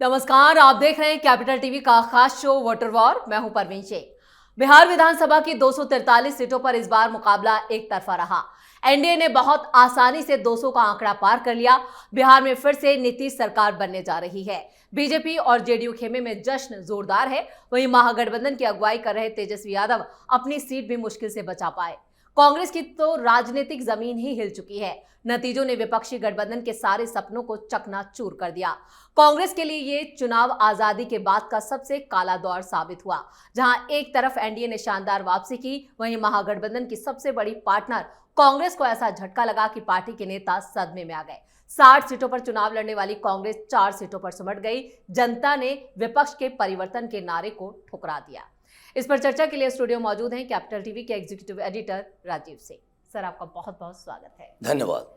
नमस्कार, आप देख रहे हैं कैपिटल टीवी का खास शो वाटर वॉर। मैं हूं परवीन शेख। बिहार विधानसभा की 243 सीटों पर इस बार मुकाबला एक तरफा रहा। एनडीए ने बहुत आसानी से 200 का आंकड़ा पार कर लिया। बिहार में फिर से नीतीश सरकार बनने जा रही है। बीजेपी और जेडीयू खेमे में जश्न जोरदार है। वहीं महागठबंधन की अगुवाई कर रहे तेजस्वी यादव अपनी सीट भी मुश्किल से बचा पाए। कांग्रेस की तो राजनीतिक जमीन ही हिल चुकी है। नतीजों ने विपक्षी गठबंधन के सारे सपनों को चकनाचूर कर दिया। कांग्रेस के लिए ये चुनाव आजादी के बाद का सबसे काला दौर साबित हुआ। जहां एक तरफ एनडीए ने शानदार वापसी की, वहीं महागठबंधन की सबसे बड़ी पार्टनर कांग्रेस को ऐसा झटका लगा कि पार्टी के नेता सदमे में आ गए। 60 सीटों पर चुनाव लड़ने वाली कांग्रेस 4 सीटों पर सिमट गई। जनता ने विपक्ष के परिवर्तन के नारे को ठुकरा दिया। इस पर चर्चा के लिए स्टूडियो मौजूद हैं कैपिटल टीवी के executive editor Rajeev Singh. Sir, आपका बहुत बहुत स्वागत है। धन्यवाद।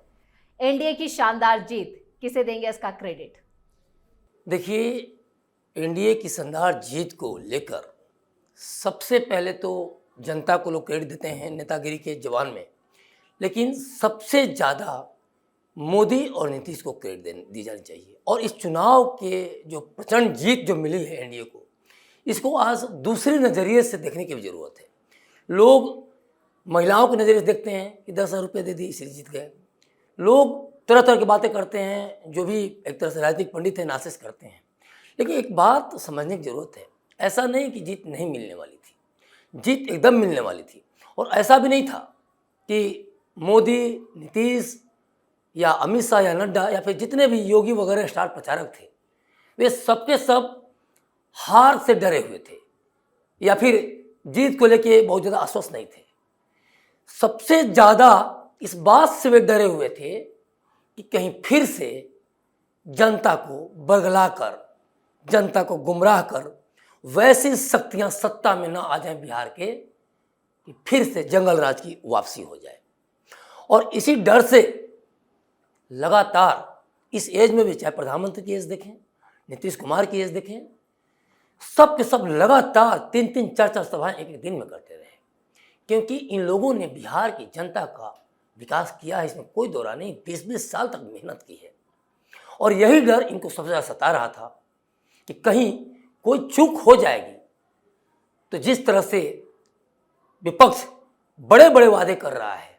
एनडीए की शानदार जीत, किसे देंगे इसका क्रेडिट? देखिए, एनडीए की शानदार जीत को लेकर सबसे पहले तो जनता को लोग क्रेडिट देते हैं नेतागिरी के जवान में, लेकिन सबसे ज़्यादा मोदी और नीतीश को क्रेडिट दी जानी चाहिए। और इस चुनाव के जो प्रचंड जीत जो मिली है एनडीए को, इसको आज दूसरे नज़रिए से देखने की भी ज़रूरत है। लोग महिलाओं के नज़रिए से देखते हैं कि 10,000 रुपये दे दी इसलिए जीत गए। लोग तरह तरह की बातें करते हैं, जो भी एक तरह से राजनीतिक पंडित हैं नासिस करते हैं। लेकिन एक बात समझने की ज़रूरत है, ऐसा नहीं कि जीत नहीं मिलने वाली थी, जीत एकदम मिलने वाली थी। और ऐसा भी नहीं था कि मोदी, नीतीश या अमित शाह या नड्डा या फिर जितने भी योगी वगैरह स्टार प्रचारक थे, वे सबके सब हार से डरे हुए थे या फिर जीत को लेके बहुत ज़्यादा आश्वस्त नहीं थे। सबसे ज़्यादा इस बात से वे डरे हुए थे कि कहीं फिर से जनता को बरगला कर, जनता को गुमराह कर वैसी शक्तियां सत्ता में ना आ जाएं बिहार के कि फिर से जंगल राज की वापसी हो जाए। और इसी डर से लगातार इस एज में भी, चाहे प्रधानमंत्री की एज देखें, नीतीश कुमार की एज देखें, सब के सब लगातार 3-3, 4-4 सभाएं एक दिन में करते रहे, क्योंकि इन लोगों ने बिहार की जनता का विकास किया है, इसमें कोई दौरा नहीं। 20-20 साल तक मेहनत की है। और यही डर इनको सबसे ज़्यादा सता रहा था कि कहीं कोई चूक हो जाएगी तो जिस तरह से विपक्ष बड़े बड़े वादे कर रहा है,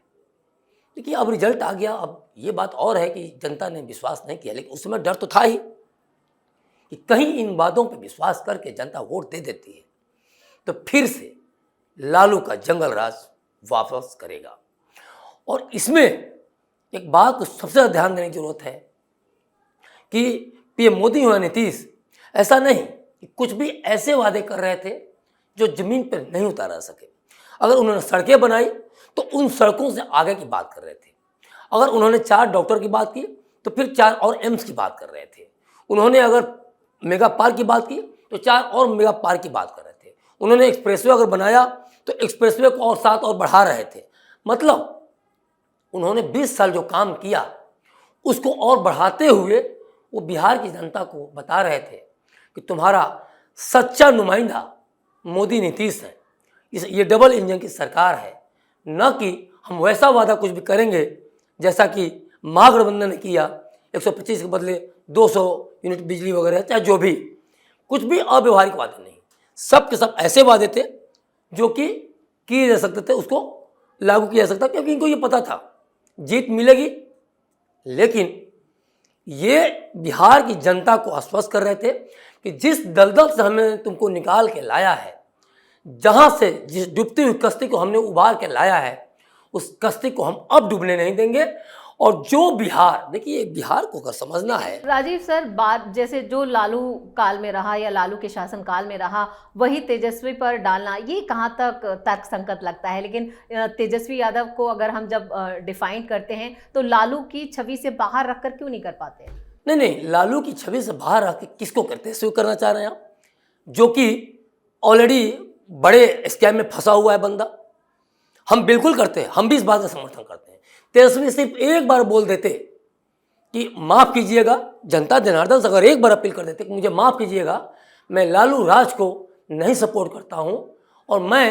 देखिए अब रिजल्ट आ गया। अब ये बात और है कि जनता ने विश्वास नहीं किया, लेकिन उस समय डर तो था ही कि कहीं इन वादों पर विश्वास करके जनता वोट दे देती है तो फिर से लालू का जंगल राज वापस करेगा। और इसमें एक बात को सबसे ज़्यादा ध्यान देने की जरूरत है कि पीएम मोदी और नीतीश ऐसा नहीं कि कुछ भी ऐसे वादे कर रहे थे जो ज़मीन पर नहीं उतारा सके। अगर उन्होंने सड़कें बनाई तो उन सड़कों से आगे की बात कर रहे थे। अगर उन्होंने 4 डॉक्टर की बात की तो फिर 4 और एम्स की बात कर रहे थे। उन्होंने अगर मेगा पार्क की बात की तो 4 और मेगा पार्क की बात कर रहे थे। उन्होंने एक्सप्रेसवे अगर बनाया तो एक्सप्रेसवे को और 7 और बढ़ा रहे थे। मतलब उन्होंने 20 साल जो काम किया उसको और बढ़ाते हुए वो बिहार की जनता को बता रहे थे कि तुम्हारा सच्चा नुमाइंदा मोदी नीतीश है। ये डबल इंजन की सरकार है, न कि हम वैसा वादा कुछ भी करेंगे जैसा कि महागठबंधन ने किया, 125 के बदले 200 यूनिट बिजली वगैरह, चाहे जो भी, कुछ भी अव्यवहारिक वादे नहीं। सब के सब ऐसे वादे थे जो कि किए जा सकते थे, उसको लागू किया जा सकता, क्योंकि इनको ये पता था जीत मिलेगी। लेकिन ये बिहार की जनता को आश्वस्त कर रहे थे कि जिस दलदल से हमने तुमको निकाल के लाया है, जहां से जिस डूबती हुई कश्ती को हमने उबार के लाया है, उस कश्ती को हम अब डूबने नहीं देंगे। और जो बिहार, देखिए बिहार को अगर समझना है राजीव सर, बात जैसे जो लालू काल में रहा या लालू के शासन काल में रहा वही तेजस्वी पर डालना, ये कहाँ तक तर्क संगत लगता है? लेकिन तेजस्वी यादव को अगर हम जब डिफाइन करते हैं तो लालू की छवि से बाहर रखकर क्यों नहीं कर पाते? नहीं, लालू की छवि से बाहर रख के किसको करते हैं करना चाह रहे हैं आप, जो कि ऑलरेडी बड़े स्कैम में फंसा हुआ है बंदा। हम बिल्कुल करते हैं, हम भी इस बात का समर्थन करते हैं। तेजस्वी सिर्फ एक बार बोल देते कि माफ़ कीजिएगा, जनता जनार्दन से अगर एक बार अपील कर देते कि मुझे माफ़ कीजिएगा, मैं लालू राज को नहीं सपोर्ट करता हूं और मैं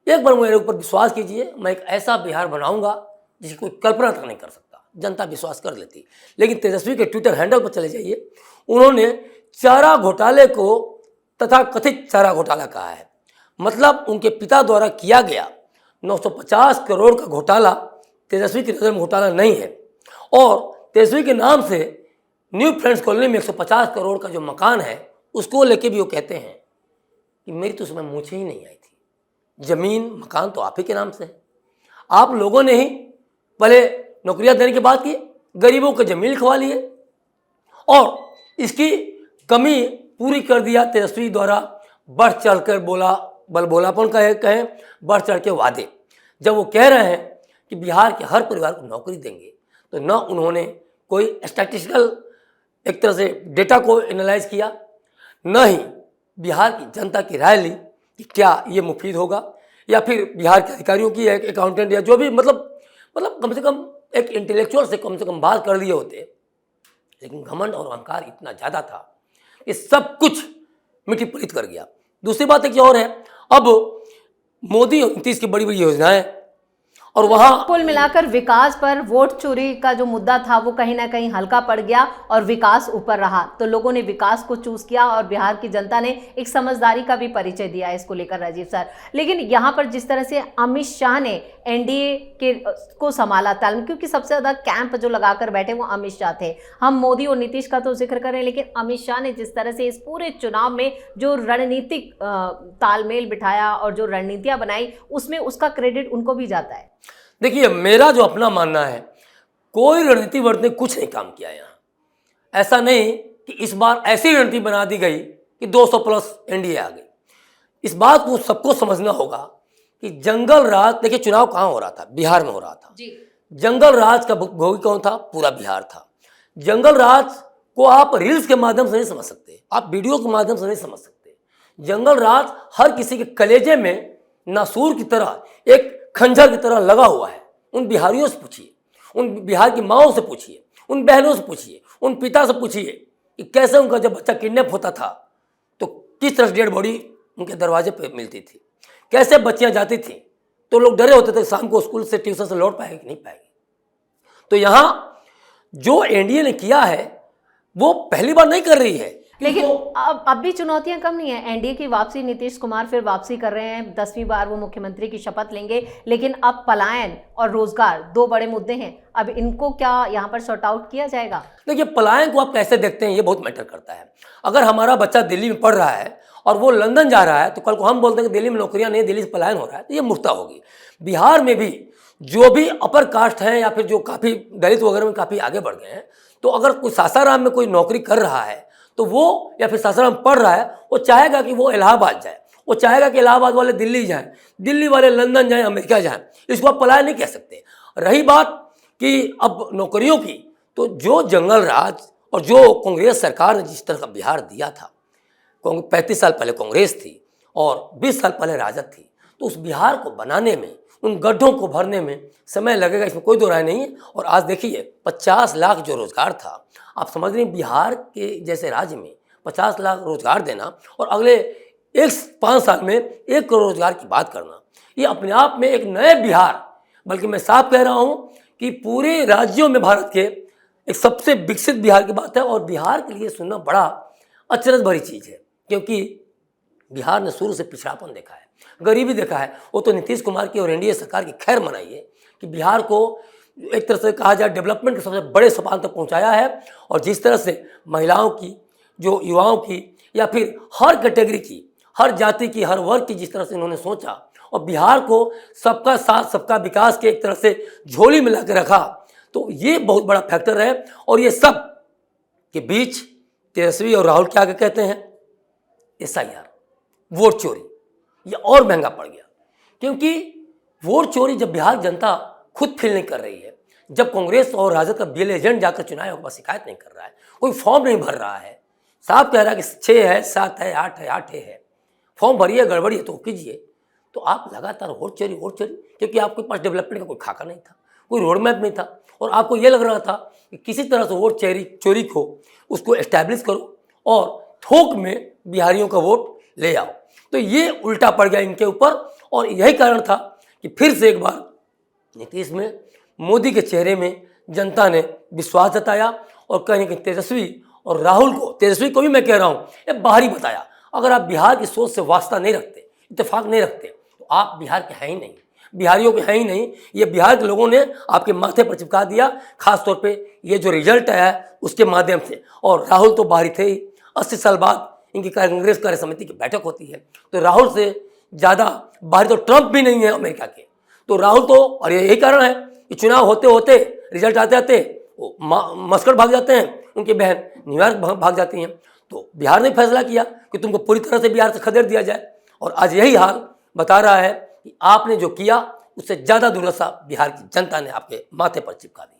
एक बार मेरे ऊपर विश्वास कीजिए, मैं एक ऐसा बिहार बनाऊंगा जिसकी कोई कल्पना तक नहीं कर सकता, जनता विश्वास कर लेती। लेकिन तेजस्वी के ट्विटर हैंडल पर चले जाइए, उन्होंने चारा घोटाले को तथा कथित चारा घोटाला कहा है। मतलब उनके पिता द्वारा किया गया 950 करोड़ का घोटाला तेजस्वी की नज़र में घोटाला नहीं है। और तेजस्वी के नाम से न्यू फ्रेंड्स कॉलोनी में 150 करोड़ का जो मकान है उसको लेके भी वो कहते हैं कि मेरी तो उसमें मूछें ही नहीं आई थी, जमीन मकान तो आप ही के नाम से है। आप लोगों ने ही पहले नौकरियां देने की बात की, गरीबों को जमीन लिखवा लिए और इसकी कमी पूरी कर दिया तेजस्वी द्वारा बढ़ चढ़ कर बोलापन कहें बढ़ चढ़ के वादे। जब वो कह रहे हैं कि बिहार के हर परिवार को नौकरी देंगे, तो न उन्होंने कोई स्टैटिस्टिकल एक तरह से डेटा को एनालाइज किया, न ही बिहार की जनता की राय ली कि क्या ये मुफीद होगा, या फिर बिहार के अधिकारियों की एक अकाउंटेंट या जो भी मतलब कम से कम एक इंटेलेक्चुअल से कम बात कर दिए होते। लेकिन घमंड और अहंकार इतना ज़्यादा था कि सब कुछ मिट्टी पलीत कर गया। दूसरी बात एक और है, अब मोदी और नीतीश की बड़ी बड़ी योजनाएं और वहाँ कुल मिलाकर विकास पर वोट चोरी का जो मुद्दा था वो कहीं ना कहीं हल्का पड़ गया और विकास ऊपर रहा, तो लोगों ने विकास को चूज किया और बिहार की जनता ने एक समझदारी का भी परिचय दिया इसको लेकर राजीव सर। लेकिन यहाँ पर जिस तरह से अमित शाह ने एनडीए के को संभाला था, क्योंकि सबसे ज्यादा कैंप जो लगाकर बैठे वो अमित शाह थे। हम मोदी और नीतीश का तो जिक्र करें, लेकिन अमित शाह ने जिस तरह से इस पूरे चुनाव में जो रणनीतिक तालमेल बिठाया और जो रणनीतियां बनाई, उसमें उसका क्रेडिट उनको भी जाता है। देखिए, मेरा जो अपना मानना है, कोई रणनीति वर्त ने कुछ नहीं काम किया यहाँ। ऐसा नहीं कि इस बार ऐसी रणनीति बना दी गई कि 200 प्लस एनडीए आ गई। इस बात को सबको समझना होगा कि जंगल राज, देखिए चुनाव कहाँ हो रहा था, बिहार में हो रहा था जी। जंगल राज का भोगी कौन था? पूरा बिहार था। जंगल राज को आप रील्स के माध्यम से नहीं समझ सकते, आप वीडियो के माध्यम से नहीं समझ सकते। जंगल राज हर किसी के कलेजे में नासूर की तरह, एक खंजर की तरह लगा हुआ है। उन बिहारियों से पूछिए, उन बिहार की माओं से पूछिए, उन बहनों से पूछिए, उन पिता से पूछिए कि कैसे उनका जब बच्चा किडनैप होता था तो किस तरह डेड बॉडी उनके दरवाजे पे मिलती थी, कैसे बच्चियां जाती थी तो लोग डरे होते थे शाम को स्कूल से ट्यूशन से लौट पाएगी कि नहीं पाएगी। तो यहाँ जो एनडीए ने किया है वो पहली बार नहीं कर रही है। लेकिन अब भी चुनौतियां कम नहीं है। एनडीए की वापसी, नीतीश कुमार फिर वापसी कर रहे हैं, 10वीं बार वो मुख्यमंत्री की शपथ लेंगे। लेकिन अब पलायन और रोजगार दो बड़े मुद्दे हैं, अब इनको क्या यहाँ पर सॉर्ट आउट किया जाएगा? देखिए, पलायन को आप कैसे देखते हैं ये बहुत मैटर करता है। अगर हमारा बच्चा दिल्ली में पढ़ रहा है और वो लंदन जा रहा है, तो कल को हम बोलते हैं कि दिल्ली में नौकरियां नहीं, दिल्ली से पलायन हो रहा है, तो ये मूर्खता होगी। बिहार में भी जो भी अपर कास्ट हैं या फिर जो काफ़ी दलित वगैरह में काफ़ी आगे बढ़ गए हैं, तो अगर कोई सासाराम में कोई नौकरी कर रहा है तो वो, या फिर सासाराम पढ़ रहा है, वो चाहेगा कि वो इलाहाबाद जाए, वो चाहेगा कि इलाहाबाद वाले दिल्ली जाएं, दिल्ली वाले लंदन जाएं, अमेरिका जाएं। इसको आप पलायन नहीं कह सकते। रही बात कि अब नौकरियों की, तो जो जंगल राज और जो कांग्रेस सरकार ने जिस तरह का बिहार दिया था, 35 साल पहले कांग्रेस थी और 20 साल पहले राजद थी, तो उस बिहार को बनाने में, उन गड्ढों को भरने में समय लगेगा, इसमें कोई दो राय नहीं है। और आज देखिए 50 लाख जो रोजगार था, आप समझ रहे हैं बिहार के जैसे राज्य में 50 लाख रोजगार देना और अगले 5 साल में 1 करोड़ रोजगार की बात करना, ये अपने आप में एक नए बिहार, बल्कि मैं साफ कह रहा हूँ कि पूरे राज्यों में भारत के एक सबसे विकसित बिहार की बात है। और बिहार के लिए सुनना बड़ा अचरज भरी चीज़ है, क्योंकि बिहार ने शुरू से पिछड़ापन देखा है, गरीबी देखा है। वो तो नीतीश कुमार की और एनडीए सरकार की खैर मनाइए कि बिहार को एक तरह से कहा जाए डेवलपमेंट के सबसे बड़े सोपान तक पहुंचाया है। और जिस तरह से महिलाओं की, जो युवाओं की, या फिर हर कैटेगरी की, हर जाति की, हर वर्ग की जिस तरह से इन्होंने सोचा और बिहार को सबका साथ सबका विकास के एक तरह से झोली मिला के रखा, तो ये बहुत बड़ा फैक्टर है। और ये सब के बीच तेजस्वी और राहुल क्या कहते हैं, SIR, वोट चोरी, ये और महंगा पड़ गया। क्योंकि वोट चोरी जब बिहार जनता खुद फील नहीं कर रही है, जब कांग्रेस और राजद का BL एजेंट जाकर चुनाव आयोग पर शिकायत नहीं कर रहा है, कोई फॉर्म नहीं भर रहा है, साफ कह रहा है कि 6 है, 7 है, 8 है, 8 है, फॉर्म भरिए, गड़बड़ी है तो कीजिए, तो आप लगातार वोट चोरी, क्योंकि आपके पास डेवलपमेंट का कोई खाका नहीं था, कोई रोड मैप नहीं था, और आपको ये लग रहा था कि किसी तरह से वोट चोरी को उसको एस्टैब्लिश करो और थोक में बिहारियों का वोट ले आओ। तो ये उल्टा पड़ गया इनके ऊपर, और यही कारण था कि फिर से एक बार नीतीश में, मोदी के चेहरे में जनता ने विश्वास जताया और कहीं तेजस्वी और राहुल को, तेजस्वी को भी मैं कह रहा हूँ, ये बाहरी बताया। अगर आप बिहार की सोच से वास्ता नहीं रखते, इत्तेफाक नहीं रखते, तो आप बिहार के हैं ही नहीं, बिहारियों के हैं ही नहीं। ये बिहार के लोगों ने आपके माथे पर चिपका दिया, खासतौर पे ये जो रिजल्ट आया है उसके माध्यम से। और राहुल तो बाहरी थे ही, 80 साल बाद इनकी कांग्रेस कार्य समिति की बैठक होती है, तो राहुल से ज़्यादा बाहरी तो ट्रंप भी नहीं है अमेरिका के। तो राहुल तो, और यही कारण है कि चुनाव होते होते, रिजल्ट आते आते वो मस्कट भाग जाते हैं, उनकी बहन न्यूयॉर्क भाग जाती हैं। तो बिहार ने फैसला किया कि तुमको पूरी तरह से बिहार से खदेड़ दिया जाए, और आज यही हाल बता रहा है कि आपने जो किया उससे ज़्यादा दुर्दशा बिहार की जनता ने आपके माथे पर चिपका दिया।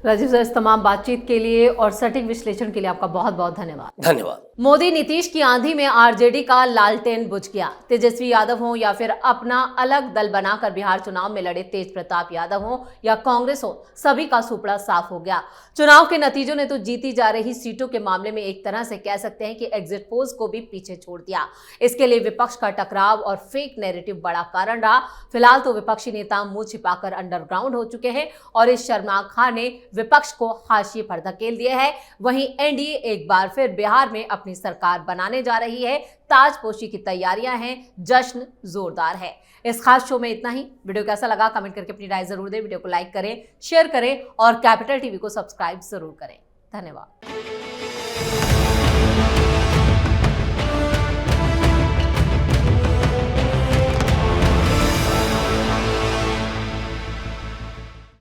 राजीव सर, इस तमाम बातचीत के लिए और सटीक विश्लेषण के लिए आपका बहुत बहुत धन्यवाद। धन्यवाद। मोदी नीतीश की आंधी में आरजेडी का लालटेन बुझ गया। तेजस्वी यादव हो या फिर अपना अलग दल बनाकर बिहार चुनाव में लड़े तेज प्रताप यादव हो या कांग्रेस हो, सभी का सुपड़ा साफ हो गया। चुनाव के नतीजों ने तो जीती जा रही सीटों के मामले में एक तरह से कह सकते हैं कि एग्जिट पोल्स को भी पीछे छोड़ दिया। इसके लिए विपक्ष का टकराव और फेक नैरेटिव बड़ा कारण रहा। फिलहाल तो विपक्षी नेता मुंह छिपाकर अंडरग्राउंड हो चुके हैं और इस शर्मनाक ने विपक्ष को हाशिए पर धकेल दिया है। वहीं एनडीए एक बार फिर बिहार में अपनी सरकार बनाने जा रही है। ताजपोशी की तैयारियां हैं, जश्न जोरदार है। इस खास शो में इतना ही। वीडियो कैसा लगा कमेंट करके अपनी राय जरूर दें। वीडियो को लाइक करें, शेयर करें और कैपिटल टीवी को सब्सक्राइब जरूर करें। धन्यवाद।